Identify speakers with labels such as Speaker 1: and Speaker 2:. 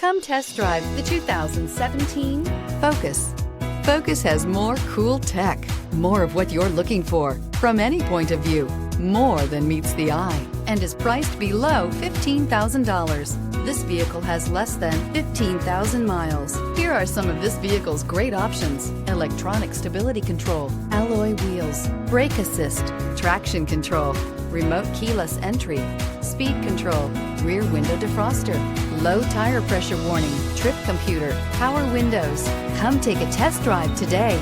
Speaker 1: Come test drive the 2017 Focus. Focus has more cool tech, more of what you're looking for from any point of view, more than meets the eye, and is priced below $15,000. This vehicle has less than 15,000 miles. Here are some of this vehicle's great options: electronic stability control, alloy wheels, brake assist, traction control, remote keyless entry, speed control, rear window defroster, low tire pressure warning, trip computer, power windows. Come take a test drive today.